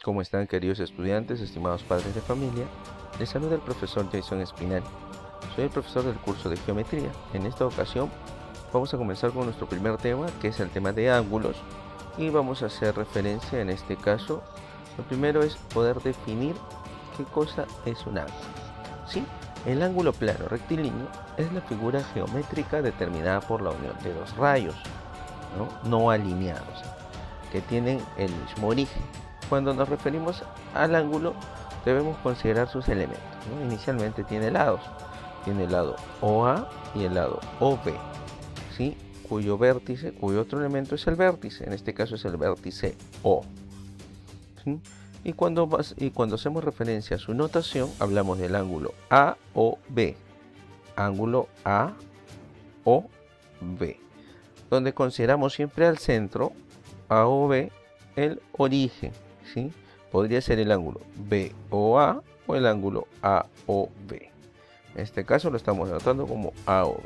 ¿Cómo están, queridos estudiantes, estimados padres de familia? Les saluda el profesor Jason Espinal. Soy el profesor del curso de geometría. En esta ocasión vamos a comenzar con nuestro primer tema, que es el tema de ángulos, y vamos a hacer referencia en este caso. Lo primero es poder definir qué cosa es un ángulo. ¿Sí? El ángulo plano rectilíneo es la figura geométrica determinada por la unión de dos rayos no alineados, que tienen el mismo origen. Cuando nos referimos al ángulo, debemos considerar sus elementos, Inicialmente tiene lados. Tiene el lado OA y el lado OB, ¿sí? Cuyo otro elemento es el vértice. En este caso es el vértice O, ¿sí? Y cuando hacemos referencia a su notación, hablamos del ángulo AOB. Ángulo AOB, donde consideramos siempre al centro, AOB, el origen, ¿sí? Podría ser el ángulo BOA o el ángulo AOB. En este caso lo estamos denotando como AOB.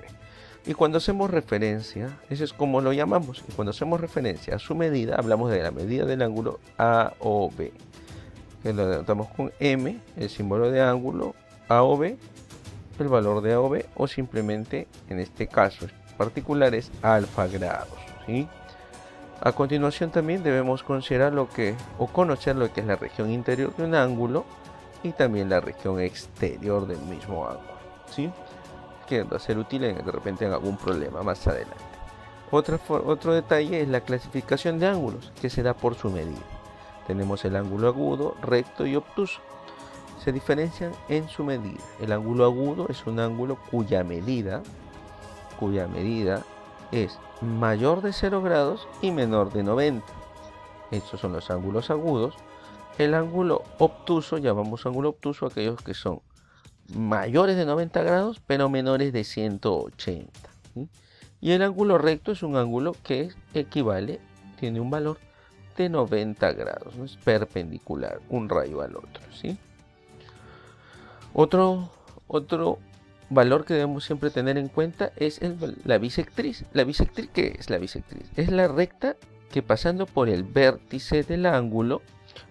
Y cuando hacemos referencia, eso es como lo llamamos, y cuando hacemos referencia a su medida, hablamos de la medida del ángulo AOB, que lo denotamos con M, el símbolo de ángulo, AOB, el valor de AOB, o simplemente, en este caso particular, es alfa grados, ¿sí? A continuación también debemos considerar conocer lo que es la región interior de un ángulo y también la región exterior del mismo ángulo, ¿sí? Que va a ser útil de repente en algún problema más adelante. Otro detalle es la clasificación de ángulos, que se da por su medida. Tenemos el ángulo agudo, recto y obtuso. Se diferencian en su medida. El ángulo agudo es un ángulo cuya medida es mayor de 0 grados y menor de 90. Estos son los ángulos agudos. El ángulo obtuso, llamamos ángulo obtuso aquellos que son mayores de 90 grados pero menores de 180. ¿Sí? Y el ángulo recto es un ángulo que tiene un valor de 90 grados, ¿no? Es perpendicular un rayo al otro, ¿sí? Otro valor que debemos siempre tener en cuenta es la bisectriz. ¿La bisectriz qué es? La bisectriz es la recta que, pasando por el vértice del ángulo,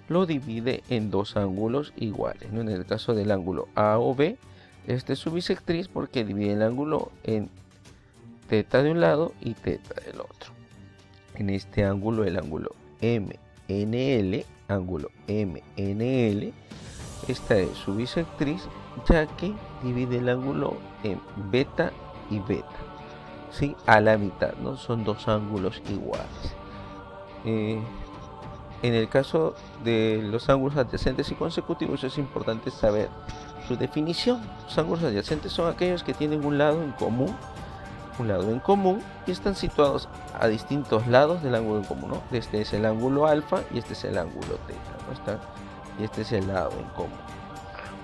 lo divide en dos ángulos iguales, ¿no? En el caso del ángulo AOB, este es su bisectriz porque divide el ángulo en teta de un lado y teta del otro. En este ángulo, el ángulo MNL, esta es su bisectriz, ya que divide el ángulo en beta y beta, ¿sí? A la mitad, ¿no? Son dos ángulos iguales. En el caso de los ángulos adyacentes y consecutivos es importante saber su definición. Los ángulos adyacentes son aquellos que tienen un lado en común y están situados a distintos lados del ángulo en común, ¿no? Este es el ángulo alfa y este es el ángulo teta, ¿no? Y este es el lado en común.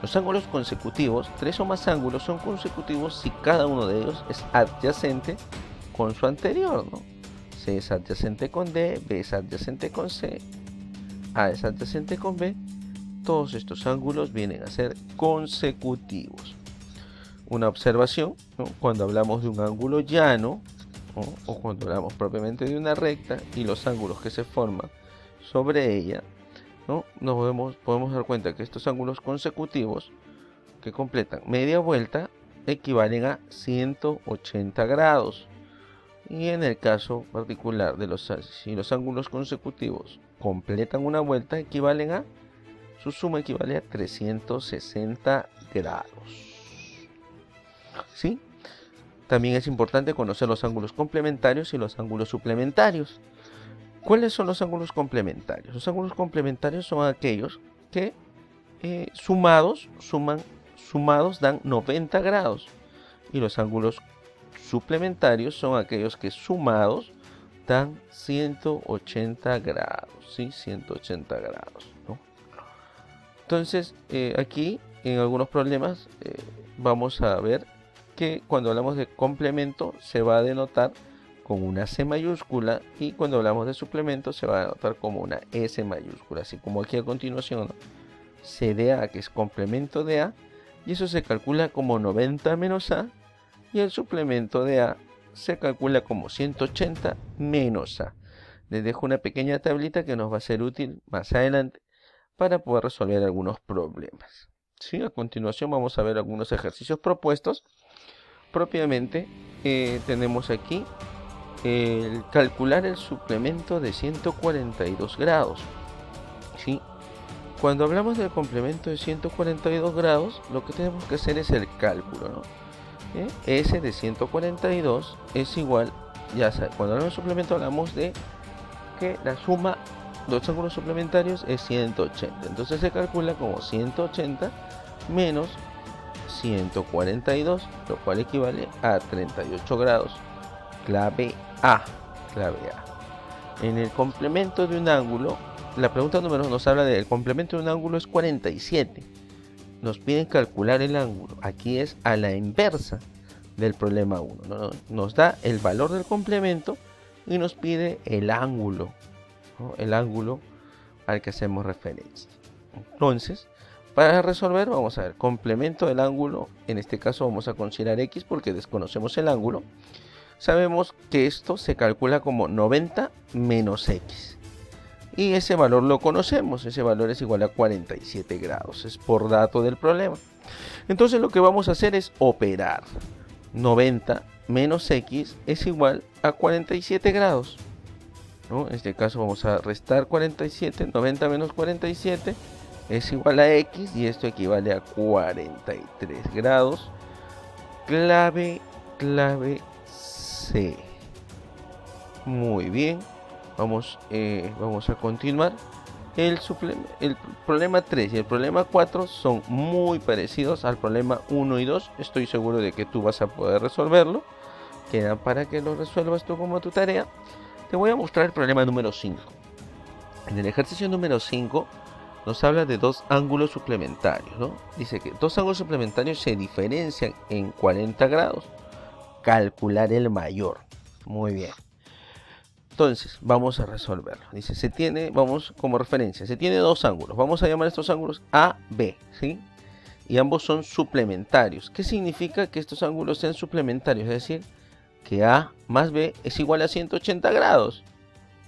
Los ángulos consecutivos, 3 o más ángulos son consecutivos si cada uno de ellos es adyacente con su anterior, ¿no? C es adyacente con D, B es adyacente con C, A es adyacente con B. Todos estos ángulos vienen a ser consecutivos. Una observación, ¿no? Cuando hablamos de un ángulo llano, ¿no? O cuando hablamos propiamente de una recta y los ángulos que se forman sobre ella, ¿no? Podemos dar cuenta que estos ángulos consecutivos que completan media vuelta equivalen a 180 grados. Y en el caso particular si los ángulos consecutivos completan una vuelta, su suma equivale a 360 grados. ¿Sí? También es importante conocer los ángulos complementarios y los ángulos suplementarios. ¿Cuáles son los ángulos complementarios? Los ángulos complementarios son aquellos que sumados dan 90 grados. Y los ángulos suplementarios son aquellos que sumados dan 180 grados. ¿Sí? 180 grados, ¿no? Entonces, aquí en algunos problemas vamos a ver que cuando hablamos de complemento se va a denotar con una C mayúscula, y cuando hablamos de suplemento se va a denotar como una S mayúscula, así como aquí a continuación, ¿no? C de A, que es complemento de A, y eso se calcula como 90 menos A, y el suplemento de A se calcula como 180 menos A. Les dejo una pequeña tablita que nos va a ser útil más adelante para poder resolver algunos problemas. ¿Sí? A continuación vamos a ver algunos ejercicios propuestos. Propiamente tenemos aquí el calcular el suplemento de 142 grados. ¿Sí? Cuando hablamos del complemento de 142 grados, lo que tenemos que hacer es el cálculo, ¿no? S de 142 es igual, ya sabes, cuando hablamos de suplemento hablamos de que la suma de los ángulos suplementarios es 180. Entonces se calcula como 180 menos 142, lo cual equivale a 38 grados. Clave A. Clave A. En el complemento de un ángulo, la pregunta número 2 nos habla del complemento de un ángulo es 47. Nos piden calcular el ángulo. Aquí es a la inversa del problema 1. ¿No? Nos da el valor del complemento y nos pide el ángulo, ¿no? El ángulo al que hacemos referencia. Entonces, para resolver, vamos a ver, complemento del ángulo. En este caso vamos a considerar X porque desconocemos el ángulo. Sabemos que esto se calcula como 90 menos X. Y ese valor lo conocemos, ese valor es igual a 47 grados, es por dato del problema. Entonces lo que vamos a hacer es operar. 90 menos X es igual a 47 grados. ¿No? En este caso vamos a restar 47, 90 menos 47 es igual a X y esto equivale a 43 grados. Clave C. Muy bien. Vamos a continuar. El problema 3 y el problema 4 son muy parecidos al problema 1 y 2. Estoy seguro de que tú vas a poder resolverlo. Quedan para que lo resuelvas tú como tu tarea. Te voy a mostrar el problema número 5. En el ejercicio número 5 nos habla de dos ángulos suplementarios, ¿no? Dice que dos ángulos suplementarios se diferencian en 40 grados. Calcular el mayor. Muy bien. Entonces, vamos a resolverlo. Dice, vamos como referencia, se tiene dos ángulos. Vamos a llamar estos ángulos A, B, ¿sí? Y ambos son suplementarios. ¿Qué significa que estos ángulos sean suplementarios? Es decir, que A más B es igual a 180 grados.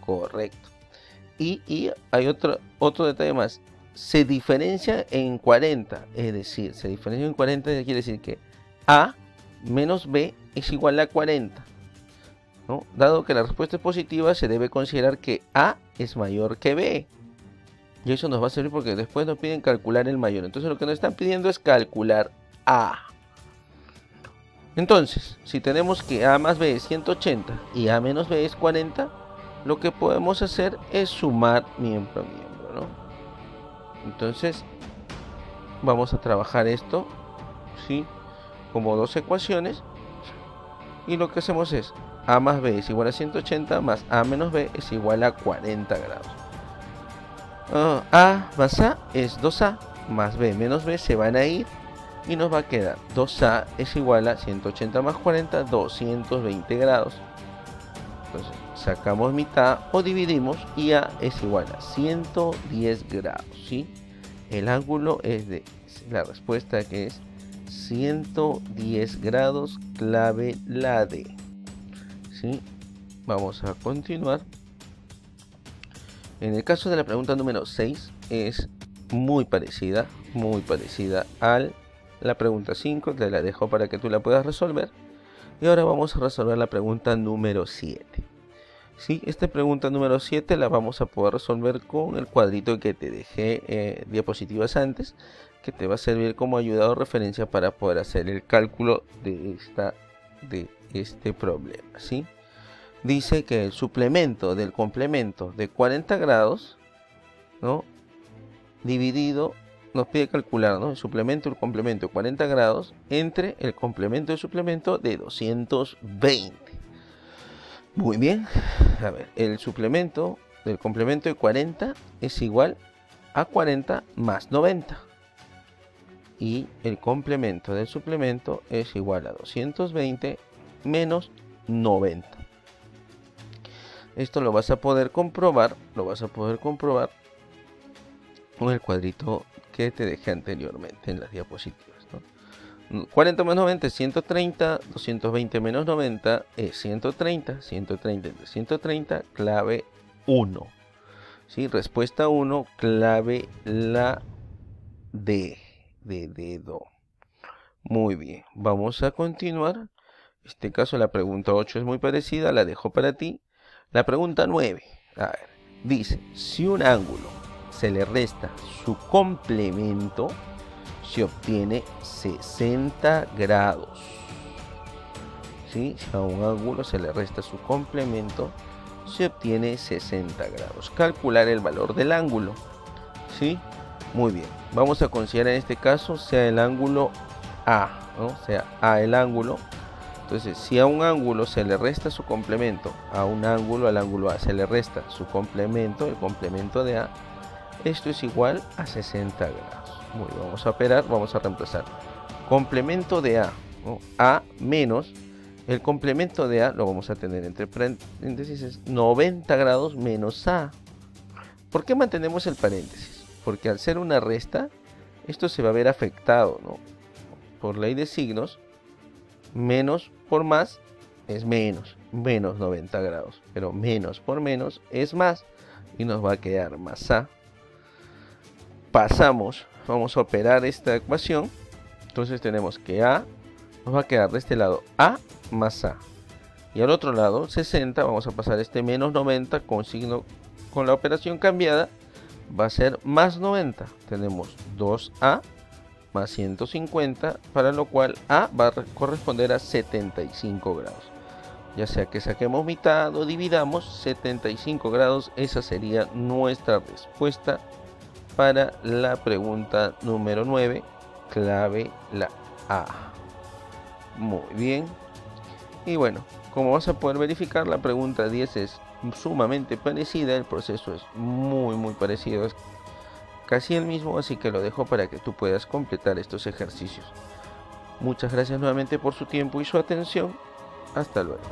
Correcto. Y hay otro detalle más. Se diferencia en 40. Es decir, se diferencia en 40 quiere decir que A menos B es igual a 40. ¿No? Dado que la respuesta es positiva, se debe considerar que A es mayor que B. Y eso nos va a servir porque después nos piden calcular el mayor. Entonces lo que nos están pidiendo es calcular A. Entonces, si tenemos que A más B es 180 y A menos B es 40, lo que podemos hacer es sumar miembro a miembro, ¿no? Entonces, vamos a trabajar esto, ¿sí? Como dos ecuaciones. Y lo que hacemos es A más B es igual a 180 más A menos B es igual a 40 grados. A más A es 2A más B menos B se van a ir y nos va a quedar 2A es igual a 180 más 40, 220 grados. Entonces sacamos mitad o dividimos y A es igual a 110 grados, ¿sí? El ángulo es de la respuesta que es 110 grados, clave la D. ¿Sí? Vamos a continuar. En el caso de la pregunta número 6 es muy parecida a la pregunta 5, te la dejo para que tú la puedas resolver. Y ahora vamos a resolver la pregunta número 7. ¿Sí? Esta pregunta número 7 la vamos a poder resolver con el cuadrito que te dejé diapositivas antes, que te va a servir como ayuda o referencia para poder hacer el cálculo de este problema, ¿sí? Dice que el suplemento del complemento de 40 grados, ¿no? Dividido, nos pide calcular, ¿no? El suplemento del complemento de 40 grados entre el complemento del suplemento de 220. Muy bien. A ver, el suplemento del complemento de 40 es igual a 40 más 90. Y el complemento del suplemento es igual a 220 menos 90. Esto lo vas a poder comprobar con el cuadrito que te dejé anteriormente en las diapositivas, ¿no? 40 más 90 es 130, 220 menos 90 es 130, 130 entre 130, clave 1. ¿Sí? Respuesta 1, clave la D, de dedo. Muy bien, vamos a continuar. En este caso la pregunta 8 es muy parecida, la dejo para ti. La pregunta 9, a ver, dice, si un ángulo se le resta su complemento, se obtiene 60 grados. ¿Sí? Si a un ángulo se le resta su complemento, se obtiene 60 grados. Calcular el valor del ángulo. ¿Sí? Muy bien. Vamos a considerar en este caso sea el ángulo A, ¿no? Sea A el ángulo. Entonces, si a un ángulo se le resta su complemento, al ángulo A se le resta su complemento, el complemento de A, esto es igual a 60 grados. Muy bien, vamos a operar, vamos a reemplazar. Complemento de A, ¿no? A menos, el complemento de A lo vamos a tener entre paréntesis, 90 grados menos A. ¿Por qué mantenemos el paréntesis? Porque al ser una resta, esto se va a ver afectado, ¿no? Por ley de signos, menos por más es menos 90 grados, pero menos por menos es más, y nos va a quedar más A. Pasamos, vamos a operar esta ecuación, entonces tenemos que A nos va a quedar de este lado A más A, y al otro lado 60, vamos a pasar este menos 90 con signo, con la operación cambiada, va a ser más 90, tenemos 2A más 150, para lo cual A va a corresponder a 75 grados. Ya sea que saquemos mitad o dividamos, 75 grados, esa sería nuestra respuesta para la pregunta número 9, clave la A. Muy bien. Y bueno, como vas a poder verificar, la pregunta 10 es sumamente parecida, el proceso es muy parecido, es casi el mismo, así que lo dejo para que tú puedas completar estos ejercicios. Muchas gracias nuevamente por su tiempo y su atención. Hasta luego.